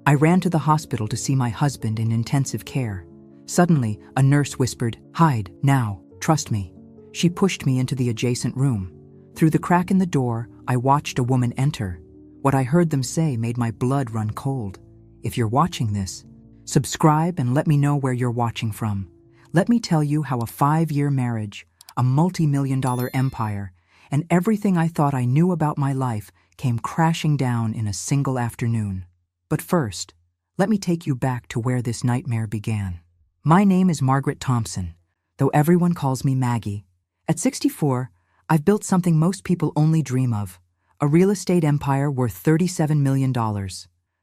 I ran to the hospital to see my husband in intensive care. Suddenly, a nurse whispered, "Hide, now, trust me." She pushed me into the adjacent room. Through the crack in the door, I watched a woman enter. What I heard them say made my blood run cold. If you're watching this, subscribe and let me know where you're watching from. Let me tell you how a 5-year marriage, a multi-million-dollar empire, and everything I thought I knew about my life came crashing down in a single afternoon. But first, let me take you back to where this nightmare began. My name is Margaret Thompson, though everyone calls me Maggie. At 64, I've built something most people only dream of, a real estate empire worth $37 million.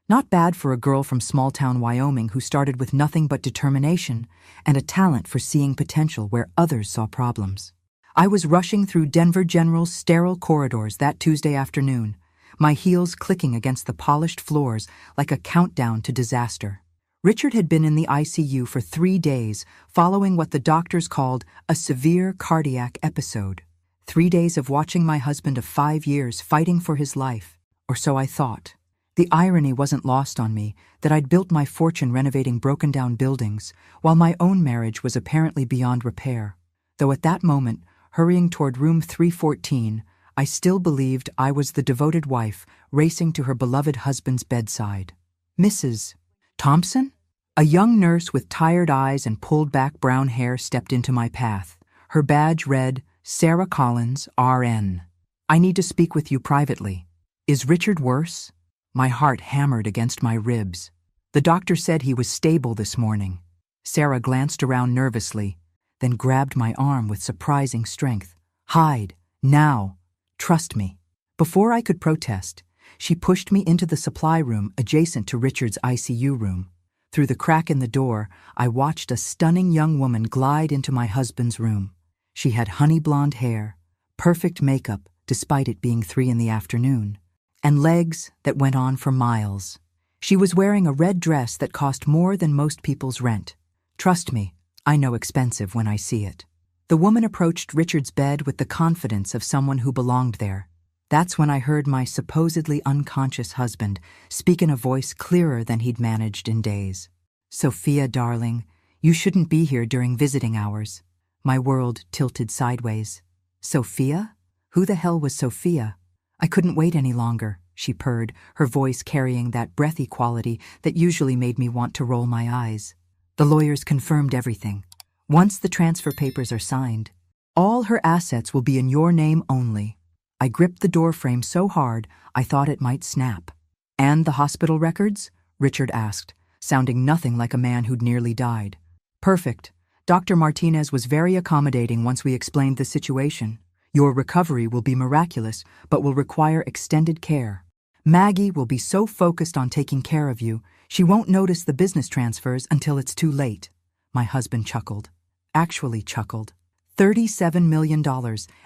Not bad for a girl from small-town Wyoming who started with nothing but determination and a talent for seeing potential where others saw problems. I was rushing through Denver General's sterile corridors that Tuesday afternoon, my heels clicking against the polished floors like a countdown to disaster. Richard had been in the ICU for 3 days, following what the doctors called a severe cardiac episode. 3 days of watching my husband of 5 years fighting for his life, or so I thought. The irony wasn't lost on me that I'd built my fortune renovating broken-down buildings, while my own marriage was apparently beyond repair. Though at that moment, hurrying toward room 314, I still believed I was the devoted wife racing to her beloved husband's bedside. Mrs. Thompson? A young nurse with tired eyes and pulled-back brown hair stepped into my path. Her badge read, "Sarah Collins, RN. I need to speak with you privately. Is Richard worse?" My heart hammered against my ribs. The doctor said he was stable this morning. Sarah glanced around nervously, then grabbed my arm with surprising strength. "Hide, now. Trust me." Before I could protest, she pushed me into the supply room adjacent to Richard's ICU room. Through the crack in the door, I watched a stunning young woman glide into my husband's room. She had honey blonde hair, perfect makeup despite it being 3 in the afternoon, and legs that went on for miles. She was wearing a red dress that cost more than most people's rent. Trust me, I know expensive when I see it. The woman approached Richard's bed with the confidence of someone who belonged there. That's when I heard my supposedly unconscious husband speak in a voice clearer than he'd managed in days. "Sophia, darling, you shouldn't be here during visiting hours." My world tilted sideways. Sophia? Who the hell was Sophia? I couldn't wait any longer, she purred, her voice carrying that breathy quality that usually made me want to roll my eyes. The lawyers confirmed everything. Once the transfer papers are signed, all her assets will be in your name only. I gripped the doorframe so hard I thought it might snap. "And the hospital records?" Richard asked, sounding nothing like a man who'd nearly died. "Perfect. Dr. Martinez was very accommodating once we explained the situation. Your recovery will be miraculous, but will require extended care. Maggie will be so focused on taking care of you, she won't notice the business transfers until it's too late." My husband chuckled. Actually chuckled. $37 million,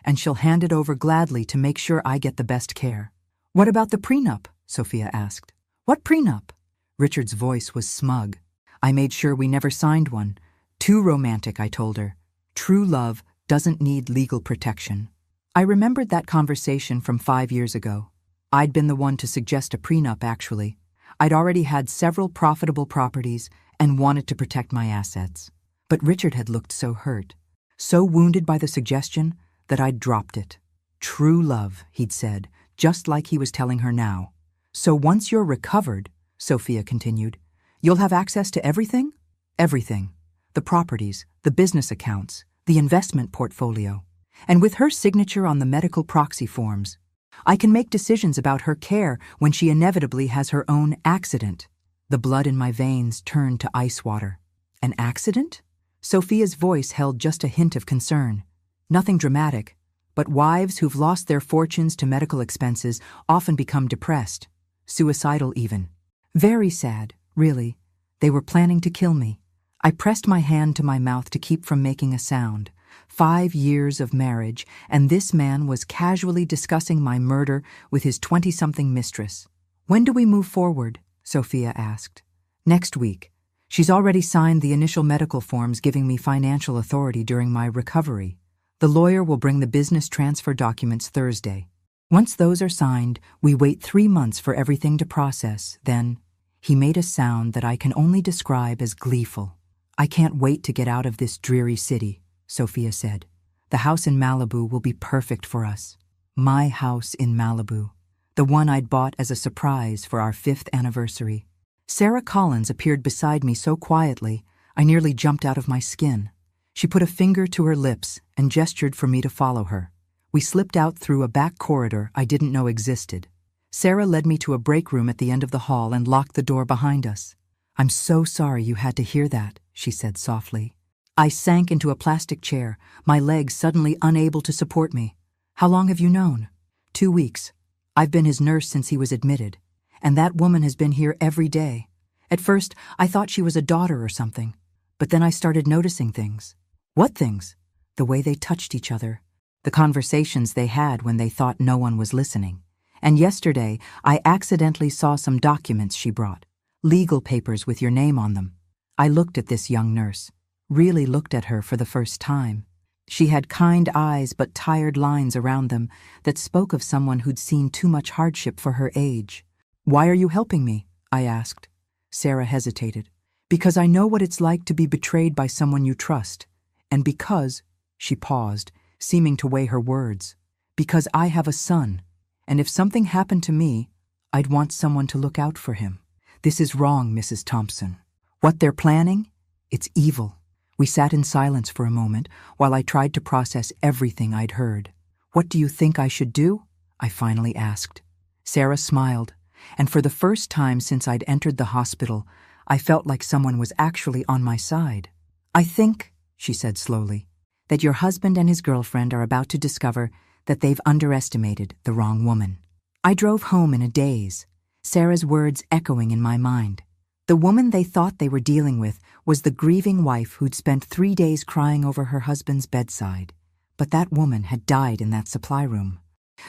and she'll hand it over gladly to make sure I get the best care. "What about the prenup?" Sophia asked. "What prenup?" Richard's voice was smug. "I made sure we never signed one. Too romantic," I told her. "True love doesn't need legal protection." I remembered that conversation from 5 years ago. I'd been the one to suggest a prenup, actually. I'd already had several profitable properties and wanted to protect my assets. But Richard had looked so hurt, so wounded by the suggestion that I'd dropped it. "True love," he'd said, just like he was telling her now. "So once you're recovered," Sophia continued, "you'll have access to everything?" "Everything. The properties, the business accounts, the investment portfolio. And with her signature on the medical proxy forms, I can make decisions about her care when she inevitably has her own accident." The blood in my veins turned to ice water. "An accident?" Sophia's voice held just a hint of concern. "Nothing dramatic, but wives who've lost their fortunes to medical expenses often become depressed, suicidal even. Very sad, really. They were planning to kill me." I pressed my hand to my mouth to keep from making a sound. 5 years of marriage, and this man was casually discussing my murder with his 20-something mistress. "When do we move forward?" Sophia asked. "Next week. She's already signed the initial medical forms giving me financial authority during my recovery. The lawyer will bring the business transfer documents Thursday. Once those are signed, we wait 3 months for everything to process. Then," He made a sound that I can only describe as gleeful. "I can't wait to get out of this dreary city," Sophia said. "The house in Malibu will be perfect for us." My house in Malibu. The one I'd bought as a surprise for our 5th anniversary. Sarah Collins appeared beside me so quietly, I nearly jumped out of my skin. She put a finger to her lips and gestured for me to follow her. We slipped out through a back corridor I didn't know existed. Sarah led me to a break room at the end of the hall and locked the door behind us. "I'm so sorry you had to hear that," she said softly. I sank into a plastic chair, my legs suddenly unable to support me. "How long have you known?" 2 weeks. I've been his nurse since he was admitted, and that woman has been here every day. At first, I thought she was a daughter or something, but then I started noticing things." "What things?" "The way they touched each other, the conversations they had when they thought no one was listening. And yesterday, I accidentally saw some documents she brought, legal papers with your name on them." I looked at this young nurse, really looked at her for the first time. She had kind eyes but tired lines around them that spoke of someone who'd seen too much hardship for her age. "Why are you helping me?" I asked. Sarah hesitated. "Because I know what it's like to be betrayed by someone you trust. And because," she paused, seeming to weigh her words, "because I have a son, and if something happened to me, I'd want someone to look out for him. This is wrong, Mrs. Thompson. What they're planning? It's evil." We sat in silence for a moment while I tried to process everything I'd heard. "What do you think I should do?" I finally asked. Sarah smiled, and for the first time since I'd entered the hospital, I felt like someone was actually on my side. "I think," she said slowly, "that your husband and his girlfriend are about to discover that they've underestimated the wrong woman." I drove home in a daze, Sarah's words echoing in my mind. The woman they thought they were dealing with was the grieving wife who'd spent 3 days crying over her husband's bedside. But that woman had died in that supply room.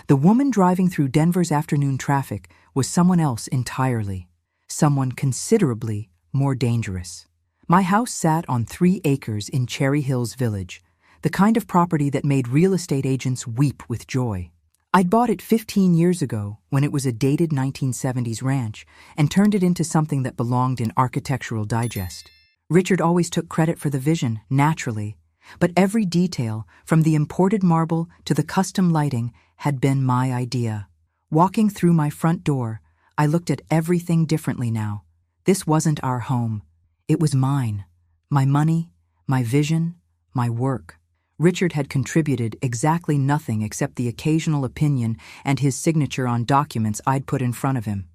The woman driving through Denver's afternoon traffic was someone else entirely, someone considerably more dangerous. My house sat on 3 acres in Cherry Hills Village, the kind of property that made real estate agents weep with joy. I'd bought it 15 years ago when it was a dated 1970s ranch and turned it into something that belonged in Architectural Digest. Richard always took credit for the vision, naturally, but every detail, from the imported marble to the custom lighting, had been my idea. Walking through my front door, I looked at everything differently now. This wasn't our home. It was mine. My money, my vision, my work. Richard had contributed exactly nothing except the occasional opinion and his signature on documents I'd put in front of him.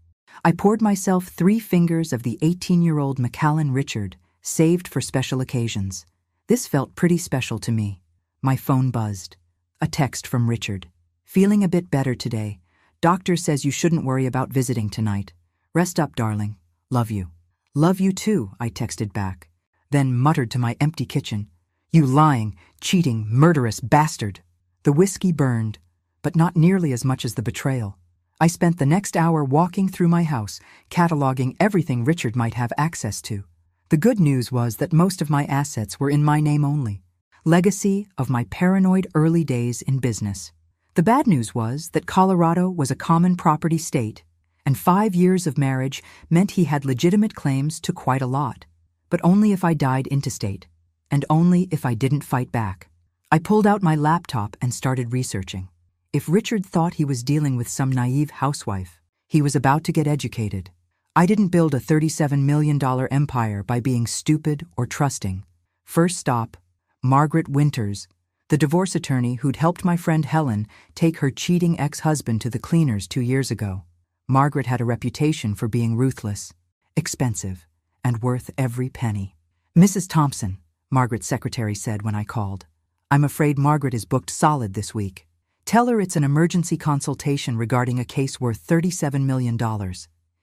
I poured myself 3 fingers of the 18-year-old Macallan Richard, saved for special occasions. This felt pretty special to me. My phone buzzed. A text from Richard. "Feeling a bit better today. Doctor says you shouldn't worry about visiting tonight. Rest up, darling. Love you." "Love you too," I texted back, then muttered to my empty kitchen, "You lying, cheating, murderous bastard." The whiskey burned, but not nearly as much as the betrayal. I spent the next hour walking through my house, cataloging everything Richard might have access to. The good news was that most of my assets were in my name only. Legacy of my paranoid early days in business. The bad news was that Colorado was a common property state, and 5 years of marriage meant he had legitimate claims to quite a lot, but only if I died intestate. And only if I didn't fight back. I pulled out my laptop and started researching. If Richard thought he was dealing with some naive housewife, he was about to get educated. I didn't build a $37 million empire by being stupid or trusting. First stop, Margaret Winters, the divorce attorney who'd helped my friend Helen take her cheating ex-husband to the cleaners 2 years ago. Margaret had a reputation for being ruthless, expensive, and worth every penny. "Mrs. Thompson," Margaret's secretary said when I called, "I'm afraid Margaret is booked solid this week. Tell her it's an emergency consultation regarding a case worth $37 million.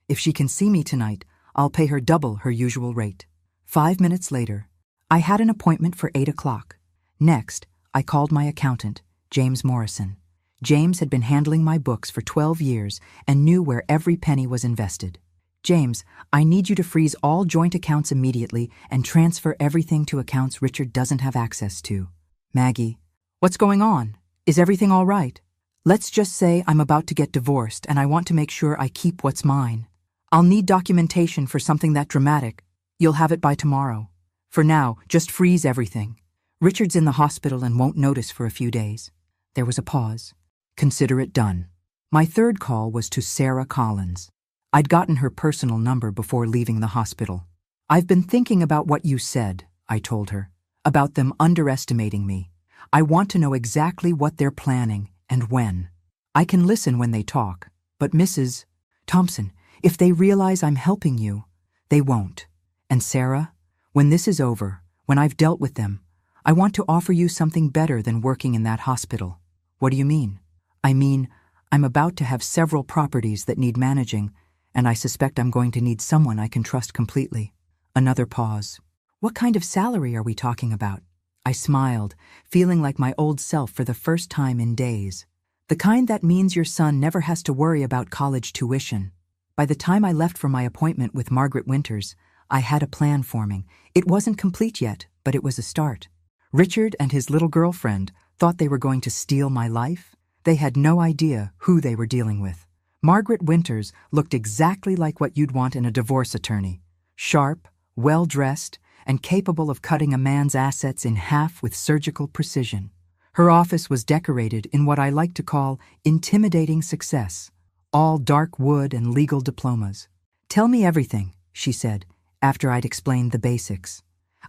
If she can see me tonight, I'll pay her double her usual rate." 5 minutes later, I had an appointment for 8 o'clock. Next, I called my accountant, James Morrison. James had been handling my books for 12 years and knew where every penny was invested. "James, I need you to freeze all joint accounts immediately and transfer everything to accounts Richard doesn't have access to." "Maggie, what's going on? Is everything all right?" "Let's just say I'm about to get divorced and I want to make sure I keep what's mine." I'll need documentation for something that dramatic. You'll have it by tomorrow. For now, just freeze everything. Richard's in the hospital and won't notice for a few days. There was a pause. Consider it done. My third call was to Sarah Collins. I'd gotten her personal number before leaving the hospital. I've been thinking about what you said, I told her, about them underestimating me. I want to know exactly what they're planning and when. I can listen when they talk, but Mrs. Thompson, if they realize I'm helping you, they won't. And Sarah, when this is over, when I've dealt with them, I want to offer you something better than working in that hospital. What do you mean? I mean, I'm about to have several properties that need managing, and I suspect I'm going to need someone I can trust completely. Another pause. What kind of salary are we talking about? I smiled, feeling like my old self for the first time in days. The kind that means your son never has to worry about college tuition. By the time I left for my appointment with Margaret Winters, I had a plan forming. It wasn't complete yet, but it was a start. Richard and his little girlfriend thought they were going to steal my life. They had no idea who they were dealing with. Margaret Winters looked exactly like what you'd want in a divorce attorney. Sharp, well-dressed, and capable of cutting a man's assets in half with surgical precision. Her office was decorated in what I like to call intimidating success, all dark wood and legal diplomas. "Tell me everything," she said, after I'd explained the basics.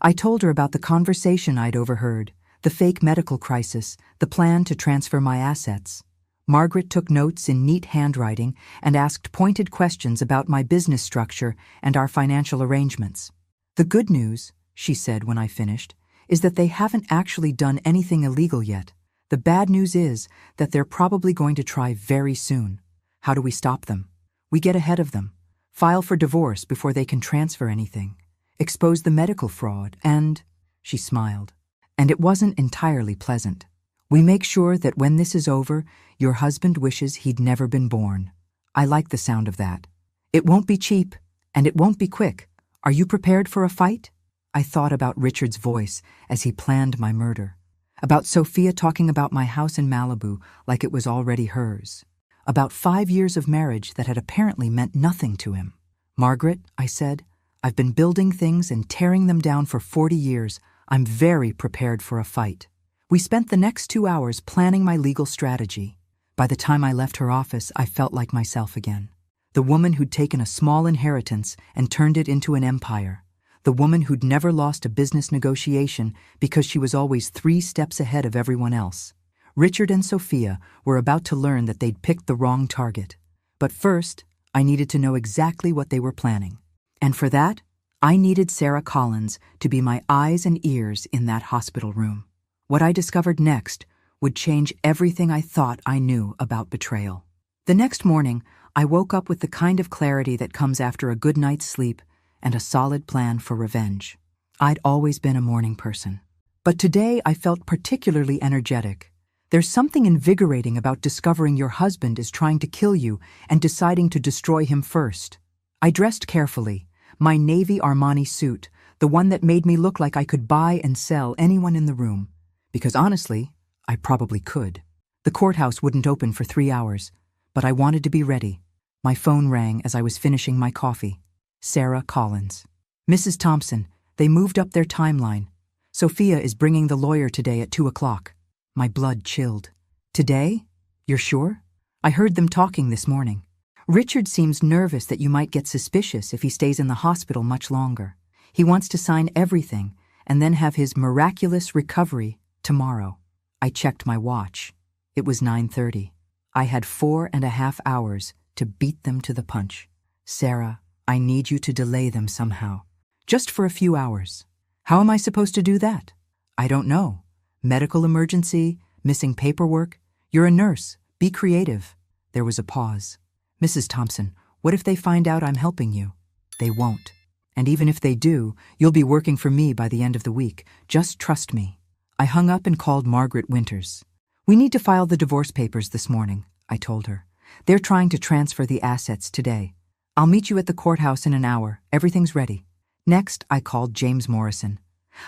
I told her about the conversation I'd overheard, the fake medical crisis, the plan to transfer my assets. Margaret took notes in neat handwriting and asked pointed questions about my business structure and our financial arrangements. "The good news," she said when I finished, "is that they haven't actually done anything illegal yet. The bad news is that they're probably going to try very soon. How do we stop them? We get ahead of them, file for divorce before they can transfer anything, expose the medical fraud, and—" she smiled. "And it wasn't entirely pleasant. We make sure that when this is over, your husband wishes he'd never been born." I like the sound of that. "It won't be cheap, and it won't be quick. Are you prepared for a fight?" I thought about Richard's voice as he planned my murder, about Sophia talking about my house in Malibu like it was already hers, about 5 years of marriage that had apparently meant nothing to him. "Margaret," I said, "I've been building things and tearing them down for 40 years. I'm very prepared for a fight." We spent the next 2 hours planning my legal strategy. By the time I left her office, I felt like myself again. The woman who'd taken a small inheritance and turned it into an empire. The woman who'd never lost a business negotiation because she was always 3 steps ahead of everyone else. Richard and Sophia were about to learn that they'd picked the wrong target. But first, I needed to know exactly what they were planning. And for that, I needed Sarah Collins to be my eyes and ears in that hospital room. What I discovered next would change everything I thought I knew about betrayal. The next morning, I woke up with the kind of clarity that comes after a good night's sleep and a solid plan for revenge. I'd always been a morning person, but today I felt particularly energetic. There's something invigorating about discovering your husband is trying to kill you and deciding to destroy him first. I dressed carefully, my navy Armani suit, the one that made me look like I could buy and sell anyone in the room, because honestly, I probably could. The courthouse wouldn't open for 3 hours, but I wanted to be ready. My phone rang as I was finishing my coffee. Sarah Collins. "Mrs. Thompson, they moved up their timeline. Sophia is bringing the lawyer today at 2 o'clock. My blood chilled. "Today? You're sure? I heard them talking this morning. Richard seems nervous that you might get suspicious if he stays in the hospital much longer. He wants to sign everything and then have his miraculous recovery tomorrow." I checked my watch. It was 9:30. I had 4.5 hours to beat them to the punch. "Sarah, I need you to delay them somehow. Just for a few hours." "How am I supposed to do that?" "I don't know. Medical emergency, missing paperwork. You're a nurse. Be creative." There was a pause. "Mrs. Thompson, what if they find out I'm helping you?" "They won't. And even if they do, you'll be working for me by the end of the week. Just trust me." I hung up and called Margaret Winters. "We need to file the divorce papers this morning," I told her. "They're trying to transfer the assets today. I'll meet you at the courthouse in an hour. Everything's ready." Next, I called James Morrison.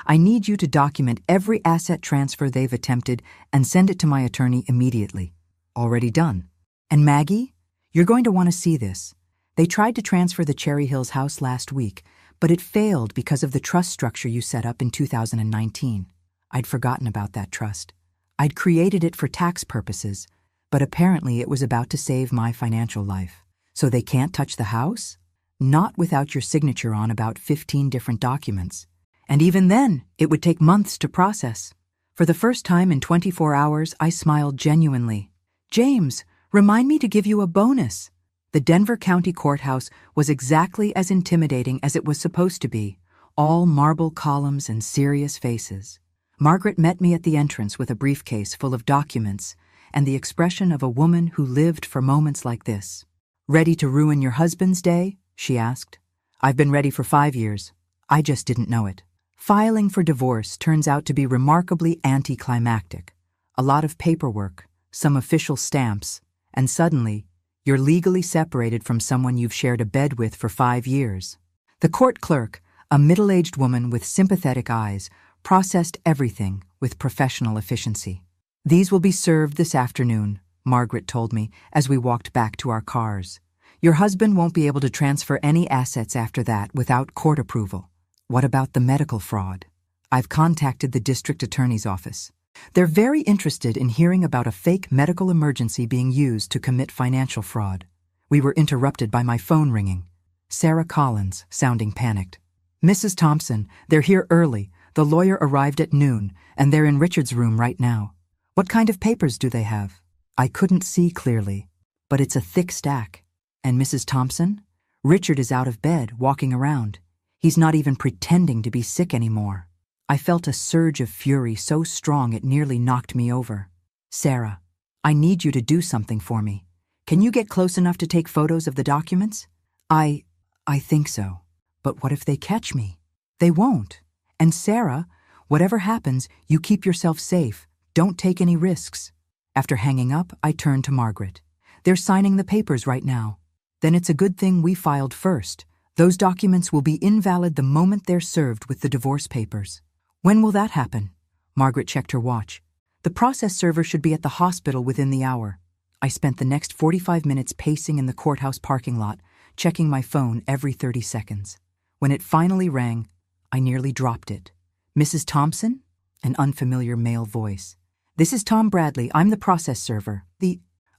"I need you to document every asset transfer they've attempted and send it to my attorney immediately." "Already done." "And Maggie? You're going to want to see this. They tried to transfer the Cherry Hills house last week, but it failed because of the trust structure you set up in 2019. I'd forgotten about that trust. I'd created it for tax purposes, but apparently it was about to save my financial life. So they can't touch the house? Not without your signature on about 15 different documents. And even then, it would take months to process. For the first time in 24 hours, I smiled genuinely. James, remind me to give you a bonus. The Denver County Courthouse was exactly as intimidating as it was supposed to be, all marble columns and serious faces. Margaret met me at the entrance with a briefcase full of documents and the expression of a woman who lived for moments like this. Ready to ruin your husband's day? She asked. I've been ready for 5 years. I just didn't know it. Filing for divorce turns out to be remarkably anticlimactic. A lot of paperwork, some official stamps, and suddenly, you're legally separated from someone you've shared a bed with for 5 years. The court clerk, a middle-aged woman with sympathetic eyes, processed everything with professional efficiency. These will be served this afternoon, Margaret told me as we walked back to our cars. Your husband won't be able to transfer any assets after that without court approval. What about the medical fraud? I've contacted the district attorney's office. They're very interested in hearing about a fake medical emergency being used to commit financial fraud. We were interrupted by my phone ringing. Sarah Collins, sounding panicked. Mrs. Thompson, they're here early. The lawyer arrived at noon, and they're in Richard's room right now. What kind of papers do they have? I couldn't see clearly, but it's a thick stack. And Mrs. Thompson? Richard is out of bed, walking around. He's not even pretending to be sick anymore. I felt a surge of fury so strong it nearly knocked me over. Sarah, I need you to do something for me. Can you get close enough to take photos of the documents? I think so. But what if they catch me? They won't. And Sarah, whatever happens, you keep yourself safe. Don't take any risks. After hanging up, I turned to Margaret. They're signing the papers right now. Then it's a good thing we filed first. Those documents will be invalid the moment they're served with the divorce papers. When will that happen? Margaret checked her watch. The process server should be at the hospital within the hour. I spent the next 45 minutes pacing in the courthouse parking lot, checking my phone every 30 seconds. When it finally rang, I nearly dropped it. Mrs. Thompson? An unfamiliar male voice. This is Tom Bradley. I'm the process server.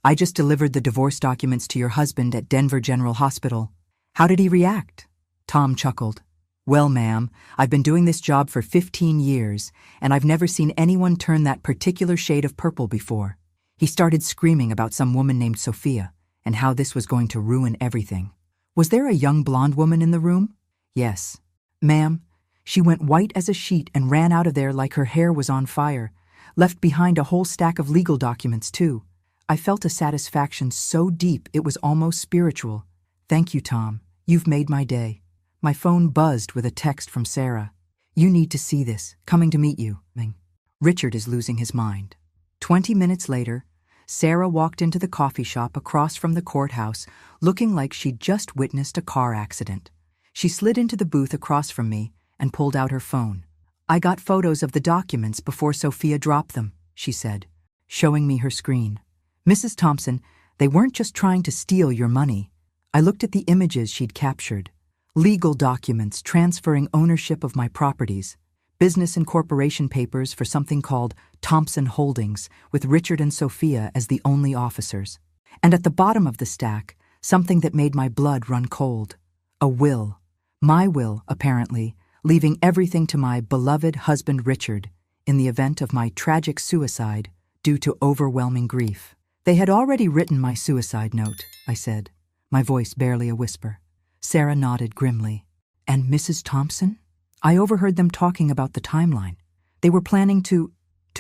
I just delivered the divorce documents to your husband at Denver General Hospital. How did he react? Tom chuckled. Well, ma'am, I've been doing this job for 15 years, and I've never seen anyone turn that particular shade of purple before. He started screaming about some woman named Sophia, and how this was going to ruin everything. Was there a young blonde woman in the room? Yes. Ma'am, she went white as a sheet and ran out of there like her hair was on fire, left behind a whole stack of legal documents, too. I felt a satisfaction so deep it was almost spiritual. Thank you, Tom. You've made my day. My phone buzzed with a text from Sarah. You need to see this. Coming to meet you. Richard is losing his mind. 20 minutes later, Sarah walked into the coffee shop across from the courthouse, looking like she'd just witnessed a car accident. She slid into the booth across from me and pulled out her phone. I got photos of the documents before Sophia dropped them, she said, showing me her screen. Mrs. Thompson, they weren't just trying to steal your money. I looked at the images she'd captured. Legal documents transferring ownership of my properties. Business and corporation papers for something called Thompson Holdings, with Richard and Sophia as the only officers. And at the bottom of the stack, something that made my blood run cold. A will. My will, apparently, leaving everything to my beloved husband Richard in the event of my tragic suicide due to overwhelming grief. They had already written my suicide note, I said, my voice barely a whisper. Sarah nodded grimly. And Mrs. Thompson? I overheard them talking about the timeline. They were planning to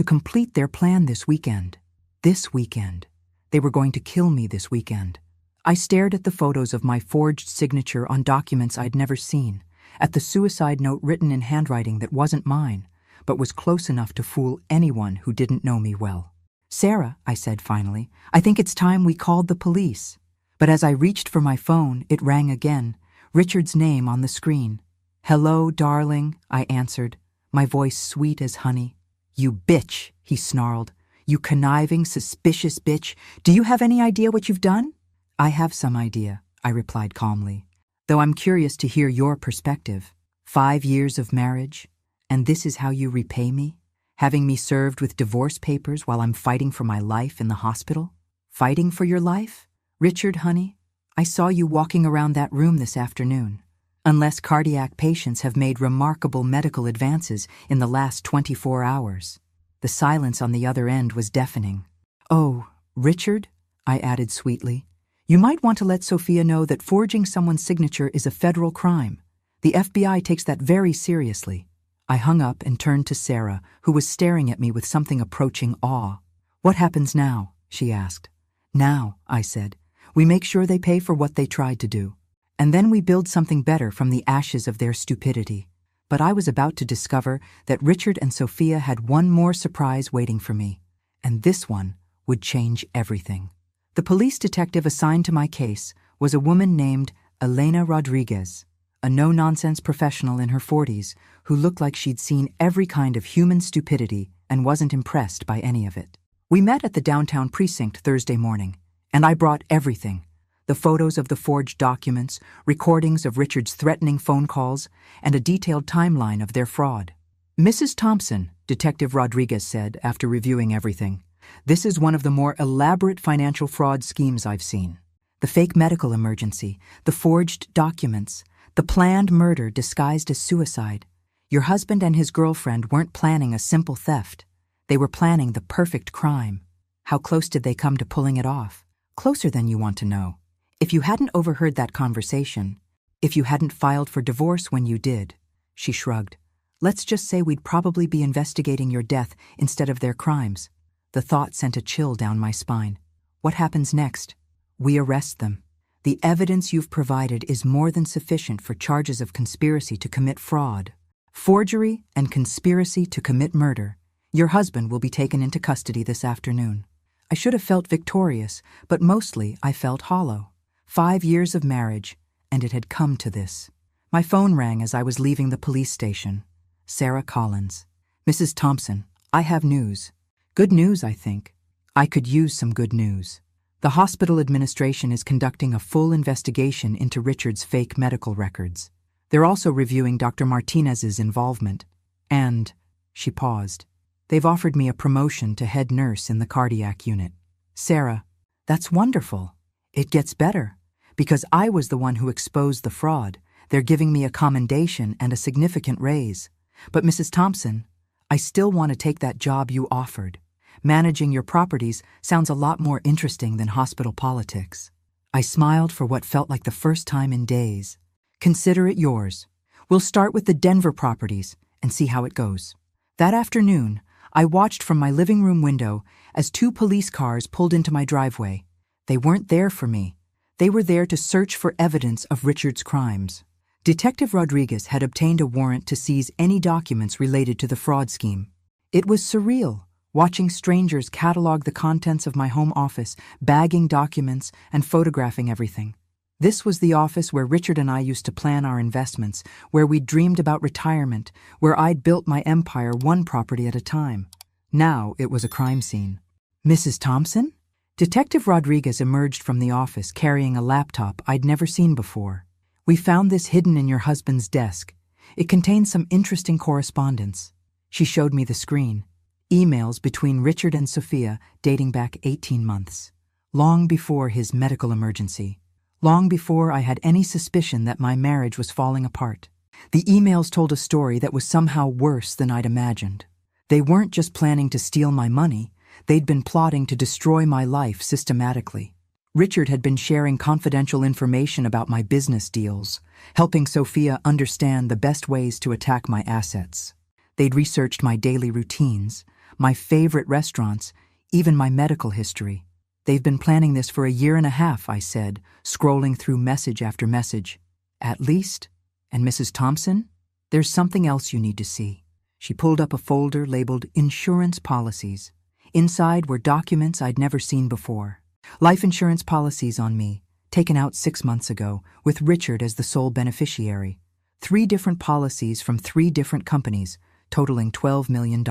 complete their plan this weekend. This weekend. They were going to kill me this weekend. I stared at the photos of my forged signature on documents I'd never seen, at the suicide note written in handwriting that wasn't mine, but was close enough to fool anyone who didn't know me well. Sarah, I said finally, I think it's time we called the police. But as I reached for my phone, it rang again, Richard's name on the screen. Hello, darling, I answered, my voice sweet as honey. You bitch, he snarled. You conniving, suspicious bitch. Do you have any idea what you've done? I have some idea, I replied calmly, though I'm curious to hear your perspective. 5 years of marriage, and this is how you repay me? Having me served with divorce papers while I'm fighting for my life in the hospital? Fighting for your life? Richard, honey, I saw you walking around that room this afternoon. Unless cardiac patients have made remarkable medical advances in the last 24 hours. The silence on the other end was deafening. Oh, Richard, I added sweetly, you might want to let Sophia know that forging someone's signature is a federal crime. The FBI takes that very seriously. I hung up and turned to Sarah, who was staring at me with something approaching awe. What happens now? She asked. Now, I said, we make sure they pay for what they tried to do. And then we build something better from the ashes of their stupidity. But I was about to discover that Richard and Sophia had one more surprise waiting for me. And this one would change everything. The police detective assigned to my case was a woman named Elena Rodriguez, a no-nonsense professional in her 40s who looked like she'd seen every kind of human stupidity and wasn't impressed by any of it. We met at the downtown precinct Thursday morning, and I brought everything. The photos of the forged documents, recordings of Richard's threatening phone calls, and a detailed timeline of their fraud. Mrs. Thompson, Detective Rodriguez said after reviewing everything, this is one of the more elaborate financial fraud schemes I've seen. The fake medical emergency, the forged documents, the planned murder disguised as suicide. Your husband and his girlfriend weren't planning a simple theft. They were planning the perfect crime. How close did they come to pulling it off? Closer than you want to know. If you hadn't overheard that conversation, if you hadn't filed for divorce when you did, she shrugged. Let's just say we'd probably be investigating your death instead of their crimes. The thought sent a chill down my spine. What happens next? We arrest them. The evidence you've provided is more than sufficient for charges of conspiracy to commit fraud, forgery, and conspiracy to commit murder. Your husband will be taken into custody this afternoon. I should have felt victorious, but mostly I felt hollow. 5 years of marriage, and it had come to this. My phone rang as I was leaving the police station. Sarah Collins. Mrs. Thompson, I have news. Good news, I think. I could use some good news. The hospital administration is conducting a full investigation into Richard's fake medical records. They're also reviewing Dr. Martinez's involvement. And, she paused, they've offered me a promotion to head nurse in the cardiac unit. Sarah, that's wonderful. It gets better. Because I was the one who exposed the fraud, they're giving me a commendation and a significant raise. But Mrs. Thompson, I still want to take that job you offered. Managing your properties sounds a lot more interesting than hospital politics. I smiled for what felt like the first time in days. Consider it yours. We'll start with the Denver properties and see how it goes. That afternoon, I watched from my living room window as 2 police cars pulled into my driveway. They weren't there for me. They were there to search for evidence of Richard's crimes. Detective Rodriguez had obtained a warrant to seize any documents related to the fraud scheme. It was surreal, watching strangers catalog the contents of my home office, bagging documents and photographing everything. This was the office where Richard and I used to plan our investments, where we dreamed about retirement, where I'd built my empire one property at a time. Now it was a crime scene. Mrs. Thompson? Detective Rodriguez emerged from the office carrying a laptop I'd never seen before. We found this hidden in your husband's desk. It contained some interesting correspondence. She showed me the screen. Emails between Richard and Sophia dating back 18 months. Long before his medical emergency. Long before I had any suspicion that my marriage was falling apart. The emails told a story that was somehow worse than I'd imagined. They weren't just planning to steal my money. They'd been plotting to destroy my life systematically. Richard had been sharing confidential information about my business deals, helping Sophia understand the best ways to attack my assets. They'd researched my daily routines, my favorite restaurants, even my medical history. They've been planning this for 1.5 years, I said, scrolling through message after message. At least? And Mrs. Thompson? There's something else you need to see. She pulled up a folder labeled Insurance Policies. Inside were documents I'd never seen before. Life insurance policies on me, taken out 6 months ago, with Richard as the sole beneficiary. 3 different policies from 3 different companies, totaling $12 million.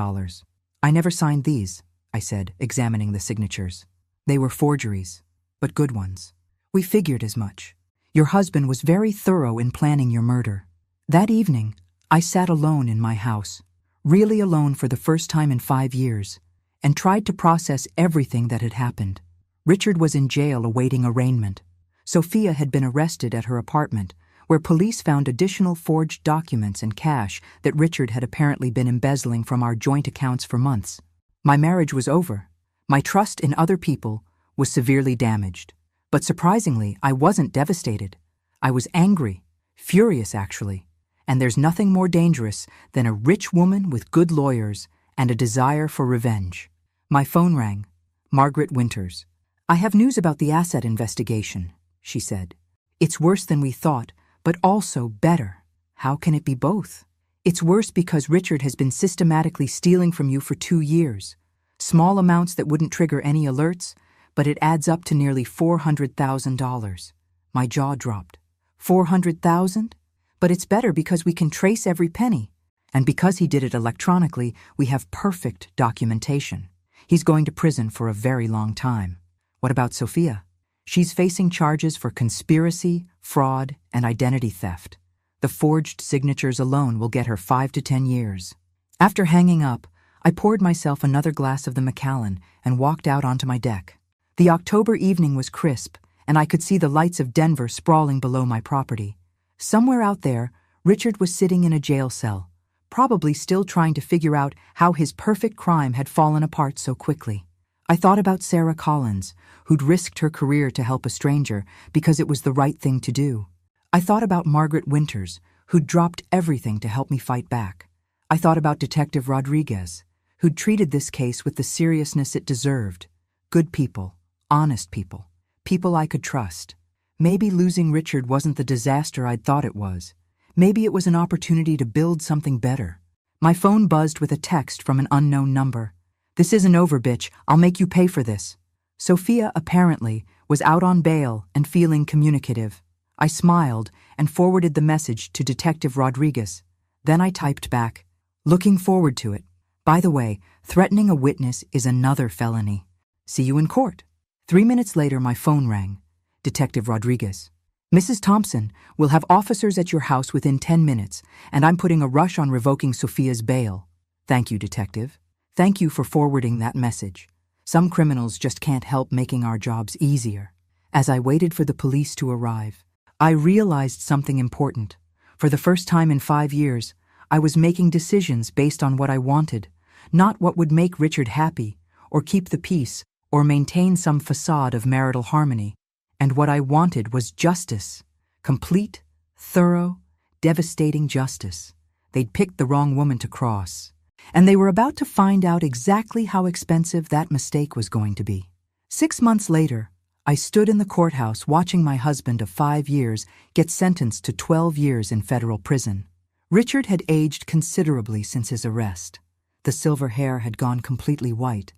I never signed these, I said, examining the signatures. They were forgeries, but good ones. We figured as much. Your husband was very thorough in planning your murder. That evening, I sat alone in my house, really alone for the first time in 5 years, and tried to process everything that had happened. Richard was in jail awaiting arraignment. Sophia had been arrested at her apartment, where police found additional forged documents and cash that Richard had apparently been embezzling from our joint accounts for months. My marriage was over. My trust in other people was severely damaged. But surprisingly, I wasn't devastated. I was angry, furious actually. And there's nothing more dangerous than a rich woman with good lawyers and a desire for revenge. My phone rang. Margaret Winters. "I have news about the asset investigation," she said. "It's worse than we thought, but also better." "How can it be both?" "It's worse because Richard has been systematically stealing from you for 2 years. Small amounts that wouldn't trigger any alerts, but it adds up to nearly $400,000. My jaw dropped. 400,000? But it's better because we can trace every penny. And because he did it electronically, we have perfect documentation. He's going to prison for a very long time. What about Sophia? She's facing charges for conspiracy, fraud, and identity theft. The forged signatures alone will get her 5 to 10 years. After hanging up, I poured myself another glass of the Macallan and walked out onto my deck. The October evening was crisp, and I could see the lights of Denver sprawling below my property. Somewhere out there, Richard was sitting in a jail cell, probably still trying to figure out how his perfect crime had fallen apart so quickly. I thought about Sarah Collins, who'd risked her career to help a stranger because it was the right thing to do. I thought about Margaret Winters, who'd dropped everything to help me fight back. I thought about Detective Rodriguez, who'd treated this case with the seriousness it deserved. Good people, honest people, people I could trust. Maybe losing Richard wasn't the disaster I'd thought it was. Maybe it was an opportunity to build something better. My phone buzzed with a text from an unknown number. "This isn't over, bitch. I'll make you pay for this." Sophia, apparently, was out on bail and feeling communicative. I smiled and forwarded the message to Detective Rodriguez. Then I typed back, "Looking forward to it. By the way, threatening a witness is another felony. See you in court." 3 minutes later, my phone rang. Detective Rodriguez. "Mrs. Thompson, we'll have officers at your house within 10 minutes, and I'm putting a rush on revoking Sophia's bail." "Thank you, Detective. Thank you for forwarding that message. Some criminals just can't help making our jobs easier." As I waited for the police to arrive, I realized something important. For the first time in 5 years, I was making decisions based on what I wanted, not what would make Richard happy, or keep the peace, or maintain some facade of marital harmony. And what I wanted was justice. Complete, thorough, devastating justice. They'd picked the wrong woman to cross. And they were about to find out exactly how expensive that mistake was going to be. 6 months later, I stood in the courthouse watching my husband of 5 years get sentenced to 12 years in federal prison. Richard had aged considerably since his arrest. The silver hair had gone completely white.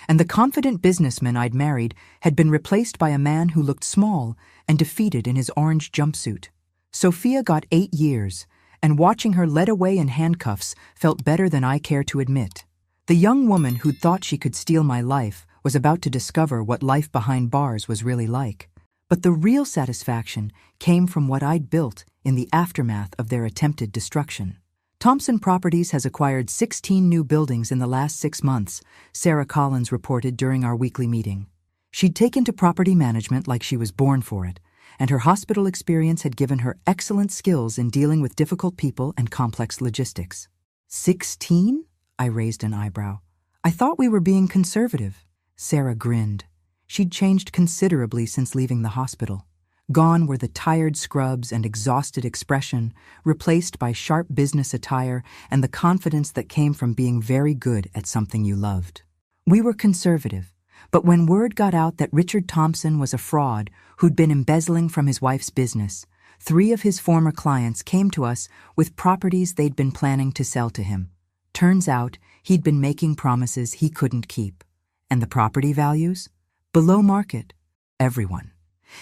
And the confident businessman I'd married had been replaced by a man who looked small and defeated in his orange jumpsuit. Sophia got 8 years, and watching her led away in handcuffs felt better than I care to admit. The young woman who'd thought she could steal my life was about to discover what life behind bars was really like. But the real satisfaction came from what I'd built in the aftermath of their attempted destruction. Thompson Properties has acquired 16 new buildings in the last 6 months, Sarah Collins reported during our weekly meeting. She'd taken to property management like she was born for it, and her hospital experience had given her excellent skills in dealing with difficult people and complex logistics. 16? I raised an eyebrow. I thought we were being conservative. Sarah grinned. She'd changed considerably since leaving the hospital. Gone were the tired scrubs and exhausted expression, replaced by sharp business attire and the confidence that came from being very good at something you loved. We were conservative, but when word got out that Richard Thompson was a fraud who'd been embezzling from his wife's business, 3 of his former clients came to us with properties they'd been planning to sell to him. Turns out he'd been making promises he couldn't keep. And the property values? Below market. Everyone.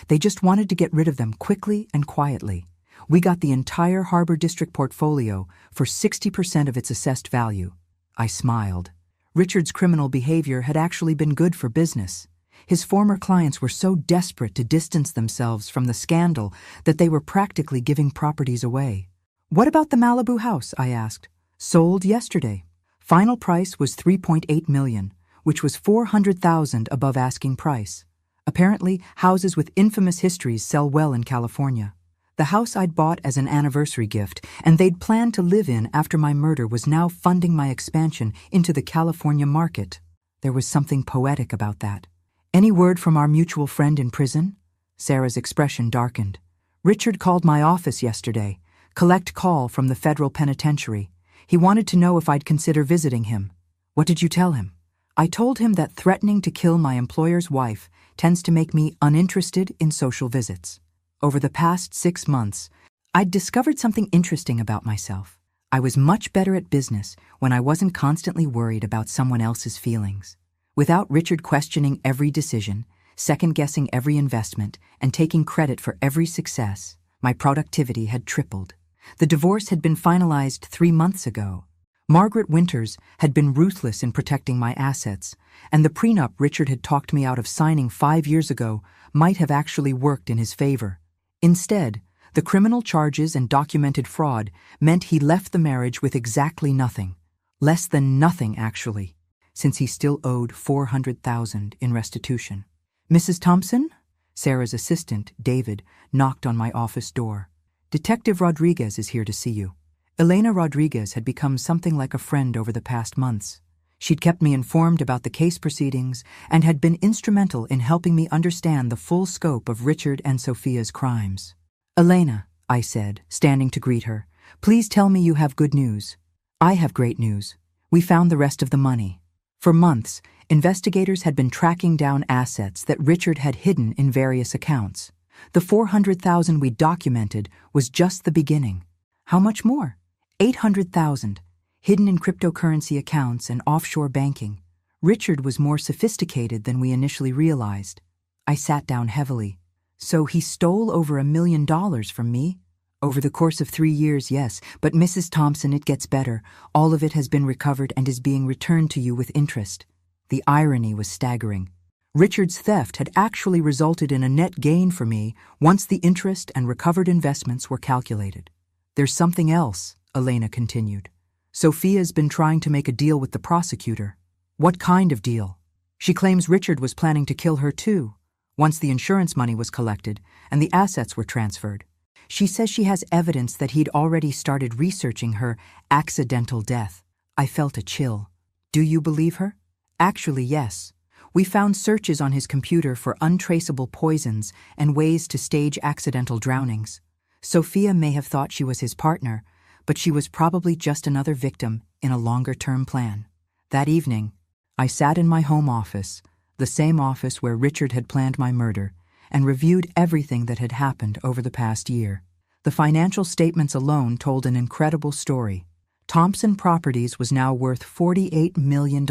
They just wanted to get rid of them quickly and quietly. We got the entire Harbor District portfolio for 60% of its assessed value. I smiled. Richard's criminal behavior had actually been good for business. His former clients were so desperate to distance themselves from the scandal that they were practically giving properties away. "What about the Malibu house?" I asked. "Sold yesterday. Final price was $3.8 million, which was $400,000 above asking price. Apparently, houses with infamous histories sell well in California. The house I'd bought as an anniversary gift and they'd planned to live in after my murder was now funding my expansion into the California market." There was something poetic about that. "Any word from our mutual friend in prison?" Sarah's expression darkened. "Richard called my office yesterday. Collect call from the federal penitentiary. He wanted to know if I'd consider visiting him." "What did you tell him?" "I told him that threatening to kill my employer's wife tends to make me uninterested in social visits. Over the past 6 months, I'd discovered something interesting about myself. I was much better at business when I wasn't constantly worried about someone else's feelings. Without Richard questioning every decision, second-guessing every investment, and taking credit for every success, my productivity had tripled. The divorce had been finalized 3 months ago. Margaret Winters had been ruthless in protecting my assets, and the prenup Richard had talked me out of signing 5 years ago might have actually worked in his favor. Instead, the criminal charges and documented fraud meant he left the marriage with exactly nothing. Less than nothing, actually, since he still owed $400,000 in restitution. "Mrs. Thompson?" Sarah's assistant, David, knocked on my office door. "Detective Rodriguez is here to see you." Elena Rodriguez had become something like a friend over the past months. She'd kept me informed about the case proceedings and had been instrumental in helping me understand the full scope of Richard and Sophia's crimes. "Elena," I said, standing to greet her, "please tell me you have good news." "I have great news. We found the rest of the money." For months, investigators had been tracking down assets that Richard had hidden in various accounts. The $400,000 we documented was just the beginning. How much more? $800,000. Hidden in cryptocurrency accounts and offshore banking. Richard was more sophisticated than we initially realized. I sat down heavily. "So he stole over $1 million from me?" "Over the course of 3 years, yes. But Mrs. Thompson, it gets better. All of it has been recovered and is being returned to you with interest." The irony was staggering. Richard's theft had actually resulted in a net gain for me once the interest and recovered investments were calculated. "There's something else," Elena continued. "Sophia's been trying to make a deal with the prosecutor." "What kind of deal?" "She claims Richard was planning to kill her too, once the insurance money was collected and the assets were transferred. She says she has evidence that he'd already started researching her accidental death." I felt a chill. "Do you believe her?" "Actually, yes. We found searches on his computer for untraceable poisons and ways to stage accidental drownings. Sophia may have thought she was his partner, but she was probably just another victim in a longer-term plan." That evening, I sat in my home office, the same office where Richard had planned my murder, and reviewed everything that had happened over the past year. The financial statements alone told an incredible story. Thompson Properties was now worth $48 million,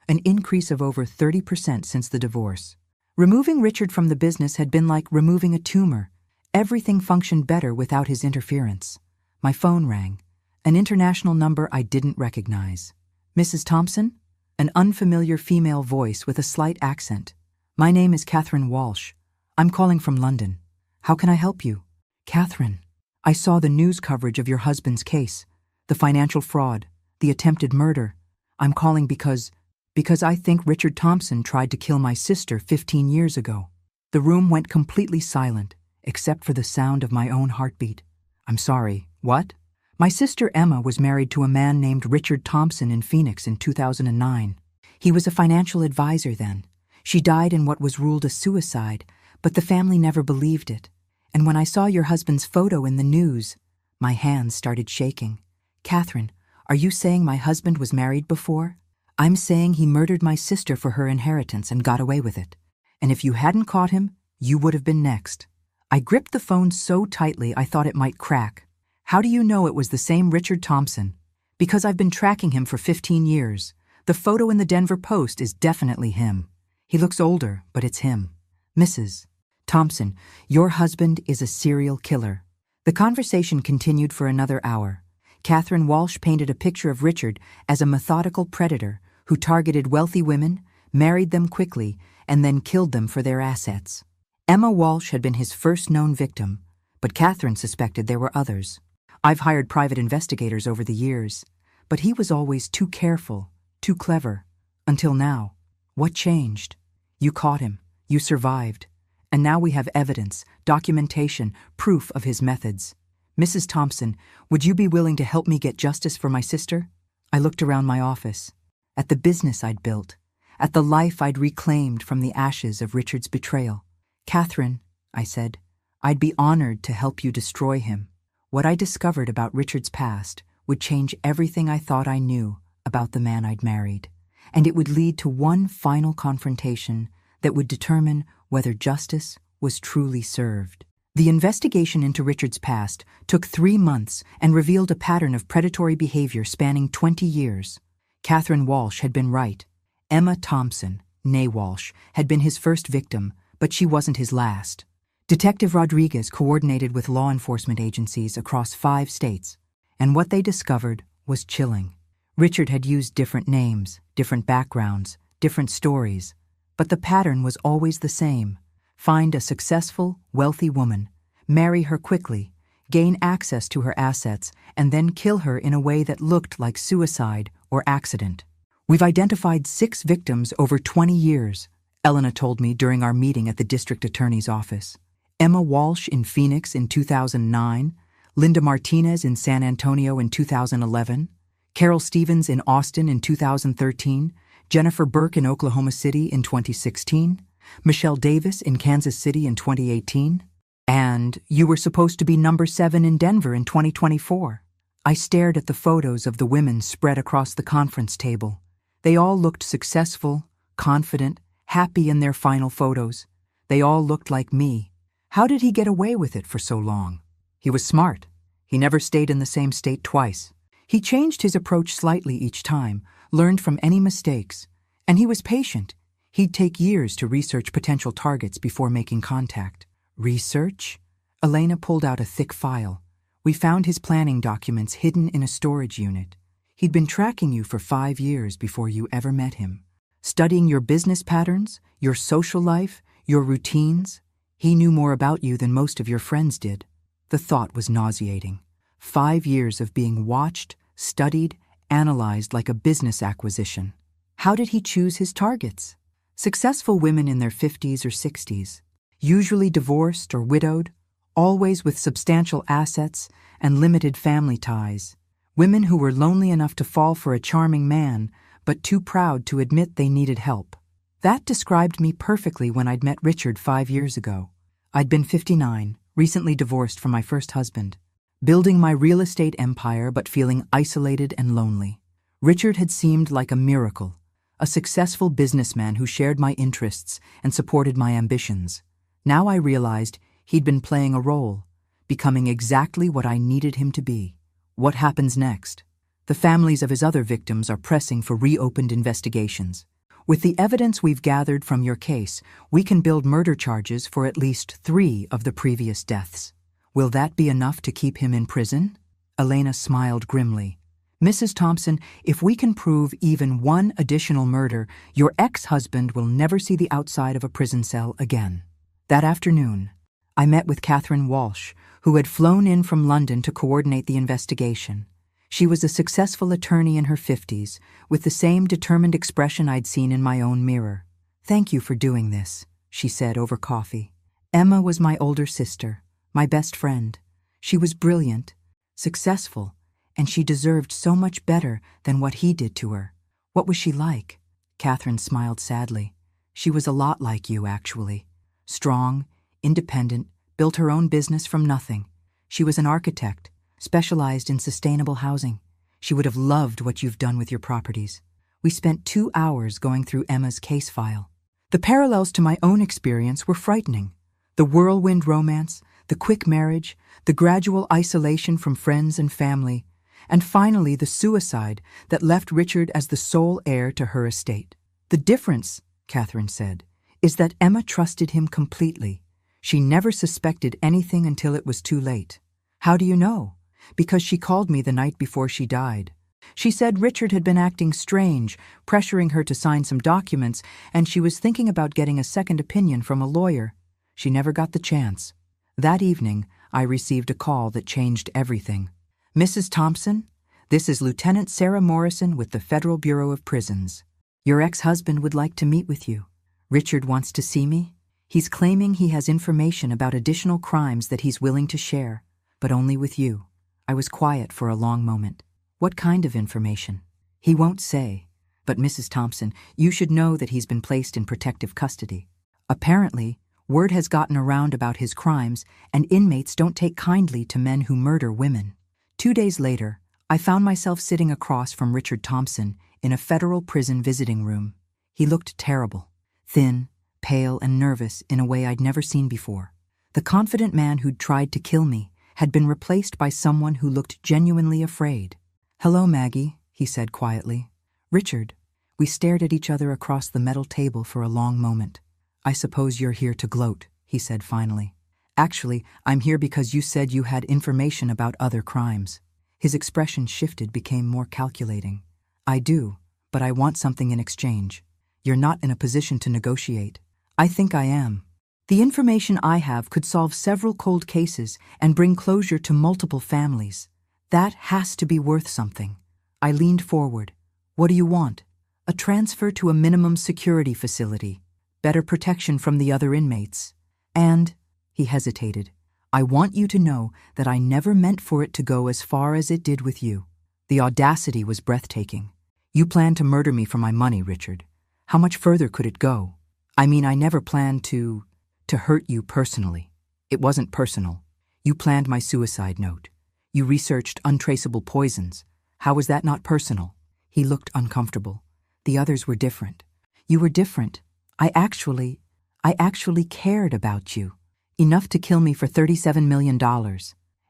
an increase of over 30% since the divorce. Removing Richard from the business had been like removing a tumor. Everything functioned better without his interference. My phone rang, an international number I didn't recognize. "Mrs. Thompson?" An unfamiliar female voice with a slight accent. "My name is Catherine Walsh. I'm calling from London. How can I help you?" "Catherine, I saw the news coverage of your husband's case, the financial fraud, the attempted murder. I'm calling because I think Richard Thompson tried to kill my sister 15 years ago." The room went completely silent, except for the sound of my own heartbeat. "I'm sorry, what?" "My sister Emma was married to a man named Richard Thompson in Phoenix in 2009. He was a financial advisor then. She died in what was ruled a suicide, but the family never believed it. And when I saw your husband's photo in the news," my hands started shaking. "Catherine, are you saying my husband was married before?" "I'm saying he murdered my sister for her inheritance and got away with it. And if you hadn't caught him, you would have been next." I gripped the phone so tightly I thought it might crack. "How do you know it was the same Richard Thompson?" "Because I've been tracking him for 15 years. The photo in the Denver Post is definitely him. He looks older, but it's him." "Mrs. Thompson, your husband is a serial killer." The conversation continued for another hour. Catherine Walsh painted a picture of Richard as a methodical predator who targeted wealthy women, married them quickly, and then killed them for their assets. Emma Walsh had been his first known victim, but Catherine suspected there were others. I've hired private investigators over the years, but he was always too careful, too clever. Until now. What changed? You caught him, you survived, and now we have evidence, documentation, proof of his methods. Mrs. Thompson, would you be willing to help me get justice for my sister? I looked around my office, at the business I'd built, at the life I'd reclaimed from the ashes of Richard's betrayal. Catherine, I said, I'd be honored to help you destroy him. What I discovered about Richard's past would change everything I thought I knew about the man I'd married, and it would lead to one final confrontation that would determine whether justice was truly served. The investigation into Richard's past took 3 months and revealed a pattern of predatory behavior spanning 20 years. Catherine Walsh had been right. Emma Thompson, née Walsh, had been his first victim, but she wasn't his last. Detective Rodriguez coordinated with law enforcement agencies across 5 states, and what they discovered was chilling. Richard had used different names, different backgrounds, different stories, but the pattern was always the same. Find a successful, wealthy woman, marry her quickly, gain access to her assets, and then kill her in a way that looked like suicide or accident. We've identified 6 victims over 20 years, Elena told me during our meeting at the district attorney's office. Emma Walsh in Phoenix in 2009, Linda Martinez in San Antonio in 2011, Carol Stevens in Austin in 2013, Jennifer Burke in Oklahoma City in 2016, Michelle Davis in Kansas City in 2018, and you were supposed to be number 7 in Denver in 2024. I stared at the photos of the women spread across the conference table. They all looked successful, confident, happy in their final photos. They all looked like me. How did he get away with it for so long? He was smart. He never stayed in the same state twice. He changed his approach slightly each time, learned from any mistakes, and he was patient. He'd take years to research potential targets before making contact. Research? Elena pulled out a thick file. We found his planning documents hidden in a storage unit. He'd been tracking you for 5 years before you ever met him. Studying your business patterns, your social life, your routines. He knew more about you than most of your friends did. The thought was nauseating. 5 years of being watched, studied, analyzed like a business acquisition. How did he choose his targets? Successful women in their 50s or 60s, usually divorced or widowed, always with substantial assets and limited family ties. Women who were lonely enough to fall for a charming man, but too proud to admit they needed help. That described me perfectly when I'd met Richard 5 years ago. I'd been 59, recently divorced from my first husband, building my real estate empire but feeling isolated and lonely. Richard had seemed like a miracle, a successful businessman who shared my interests and supported my ambitions. Now I realized he'd been playing a role, becoming exactly what I needed him to be. What happens next? The families of his other victims are pressing for reopened investigations. With the evidence we've gathered from your case, we can build murder charges for at least 3 of the previous deaths. Will that be enough to keep him in prison? Elena smiled grimly. Mrs. Thompson, if we can prove even 1 additional murder, your ex-husband will never see the outside of a prison cell again. That afternoon, I met with Catherine Walsh, who had flown in from London to coordinate the investigation. She was a successful attorney in her 50s, with the same determined expression I'd seen in my own mirror. "Thank you for doing this," she said over coffee. Emma was my older sister, my best friend. She was brilliant, successful, and she deserved so much better than what he did to her. What was she like? Catherine smiled sadly. She was a lot like you, actually. Strong, independent, built her own business from nothing. She was an architect, specialized in sustainable housing. She would have loved what you've done with your properties. We spent 2 hours going through Emma's case file. The parallels to my own experience were frightening. The whirlwind romance, the quick marriage, the gradual isolation from friends and family, and finally the suicide that left Richard as the sole heir to her estate. The difference, Catherine said, is that Emma trusted him completely. She never suspected anything until it was too late. How do you know? Because she called me the night before she died. She said Richard had been acting strange, pressuring her to sign some documents, and she was thinking about getting a second opinion from a lawyer. She never got the chance. That evening, I received a call that changed everything. "Mrs. Thompson, this is Lieutenant Sarah Morrison with the Federal Bureau of Prisons. Your ex-husband would like to meet with you. Richard wants to see me. He's claiming he has information about additional crimes that he's willing to share, but only with you." I was quiet for a long moment. "What kind of information?" "He won't say. But Mrs. Thompson, you should know that he's been placed in protective custody. Apparently, word has gotten around about his crimes, and inmates don't take kindly to men who murder women." 2 days later, I found myself sitting across from Richard Thompson in a federal prison visiting room. He looked terrible, thin, pale, and nervous in a way I'd never seen before. The confident man who'd tried to kill me had been replaced by someone who looked genuinely afraid. "Hello, Maggie," he said quietly. "Richard." We stared at each other across the metal table for a long moment. "I suppose you're here to gloat," he said finally. "Actually, I'm here because you said you had information about other crimes." His expression shifted, became more calculating. "I do, but I want something in exchange. You're not in a position to negotiate." "I think I am. The information I have could solve several cold cases and bring closure to multiple families. That has to be worth something." I leaned forward. "What do you want?" "A transfer to a minimum security facility, better protection from the other inmates. And," he hesitated, "I want you to know that I never meant for it to go as far as it did with you." The audacity was breathtaking. "You planned to murder me for my money, Richard. How much further could it go?" "I mean, I never planned to hurt you personally. It wasn't personal. You planned my suicide note. You researched untraceable poisons. How was that not personal?" He looked uncomfortable. "The others were different." "You were different. I actually cared about you. Enough to kill me for $37 million.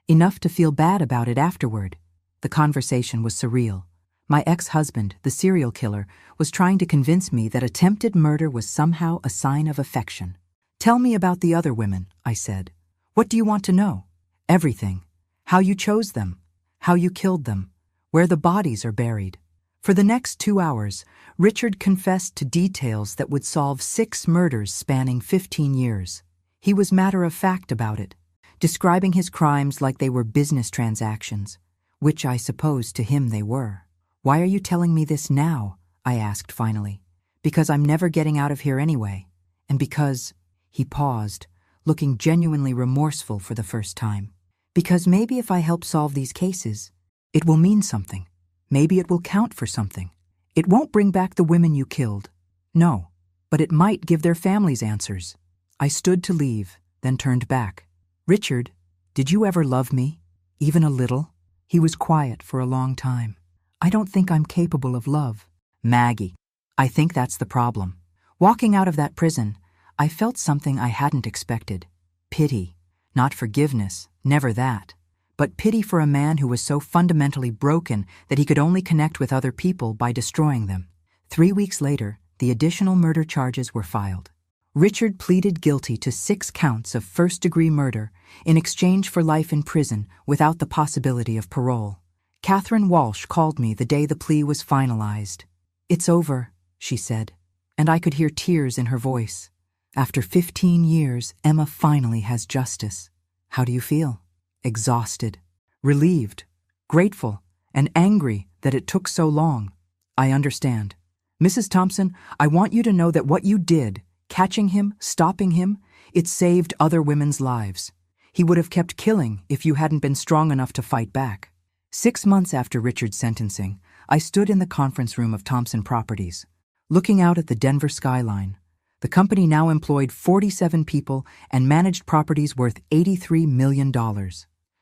Enough to feel bad about it afterward." The conversation was surreal. My ex-husband, the serial killer, was trying to convince me that attempted murder was somehow a sign of affection. "Tell me about the other women," I said. "What do you want to know?" "Everything. How you chose them. How you killed them. Where the bodies are buried." For the next 2 hours, Richard confessed to details that would solve 6 murders spanning 15 years. He was matter-of-fact about it, describing his crimes like they were business transactions, which I suppose to him they were. "Why are you telling me this now?" I asked finally. "Because I'm never getting out of here anyway. And because," he paused, looking genuinely remorseful for the first time, "because maybe if I help solve these cases, it will mean something. Maybe it will count for something. It won't bring back the women you killed. No, but it might give their families answers." I stood to leave, then turned back. "Richard, did you ever love me? Even a little?" He was quiet for a long time. "I don't think I'm capable of love." "Maggie, I think that's the problem." Walking out of that prison, I felt something I hadn't expected. Pity. Not forgiveness, never that. But pity for a man who was so fundamentally broken that he could only connect with other people by destroying them. 3 weeks later, the additional murder charges were filed. Richard pleaded guilty to 6 counts of first-degree murder in exchange for life in prison without the possibility of parole. Catherine Walsh called me the day the plea was finalized. "It's over," she said, and I could hear tears in her voice. "After 15 years, Emma finally has justice." "How do you feel?" "Exhausted, relieved, grateful, and angry that it took so long." "I understand. Mrs. Thompson, I want you to know that what you did, catching him, stopping him, it saved other women's lives. He would have kept killing if you hadn't been strong enough to fight back." 6 months after Richard's sentencing, I stood in the conference room of Thompson Properties, looking out at the Denver skyline. The company now employed 47 people and managed properties worth $83 million.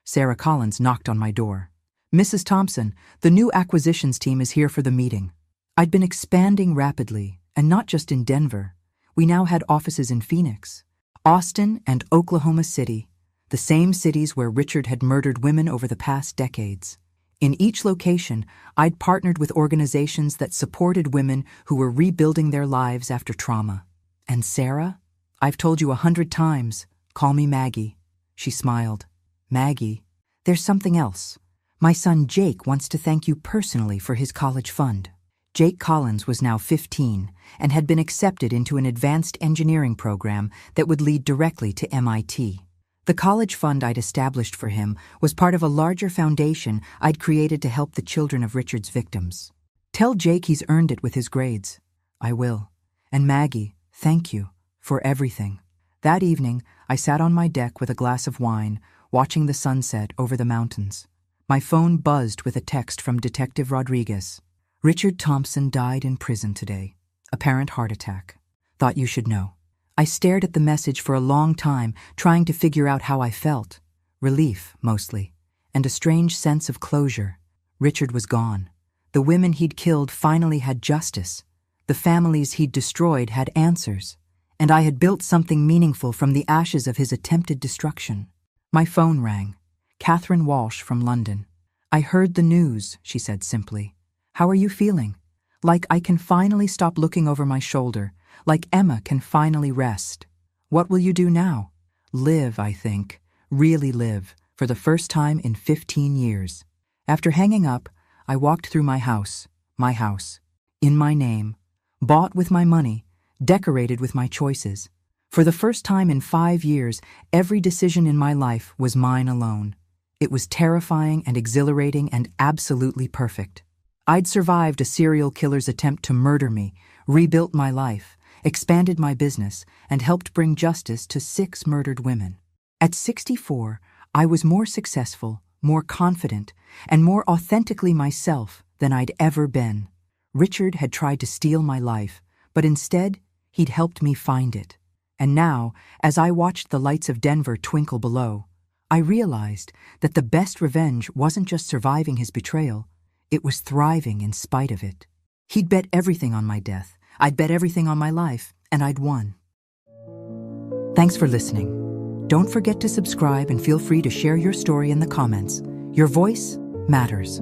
Sarah Collins knocked on my door. "Mrs. Thompson, the new acquisitions team is here for the meeting." I'd been expanding rapidly, and not just in Denver. We now had offices in Phoenix, Austin, and Oklahoma City, the same cities where Richard had murdered women over the past decades. In each location, I'd partnered with organizations that supported women who were rebuilding their lives after trauma. "And Sarah? I've told you 100 times, call me Maggie." She smiled. "Maggie, there's something else. My son Jake wants to thank you personally for his college fund. Jake Collins was now 15 and had been accepted into an advanced engineering program that would lead directly to MIT. The college fund I'd established for him was part of a larger foundation I'd created to help the children of Richard's victims. Tell Jake he's earned it with his grades. I will. And Maggie, thank you for everything. That evening, I sat on my deck with a glass of wine, watching the sunset over the mountains. My phone buzzed with a text from Detective Rodriguez. Richard Thompson died in prison today. Apparent heart attack. Thought you should know. I stared at the message for a long time, trying to figure out how I felt. Relief, mostly, and a strange sense of closure. Richard was gone. The women he'd killed finally had justice. The families he'd destroyed had answers. And I had built something meaningful from the ashes of his attempted destruction. My phone rang. Catherine Walsh from London. I heard the news, she said simply. How are you feeling? Like I can finally stop looking over my shoulder. Like Emma can finally rest. What will you do now? Live, I think. Really live. For the first time in 15 years. After hanging up, I walked through my house. In my name. Bought with my money. Decorated with my choices. For the first time in 5 years, every decision in my life was mine alone. It was terrifying and exhilarating and absolutely perfect. I'd survived a serial killer's attempt to murder me, rebuilt my life, expanded my business, and helped bring justice to 6 murdered women. At 64, I was more successful, more confident, and more authentically myself than I'd ever been. Richard had tried to steal my life, but instead, he'd helped me find it. And now, as I watched the lights of Denver twinkle below, I realized that the best revenge wasn't just surviving his betrayal, it was thriving in spite of it. He'd bet everything on my death, I'd bet everything on my life, and I'd won. Thanks for listening. Don't forget to subscribe and feel free to share your story in the comments. Your voice matters.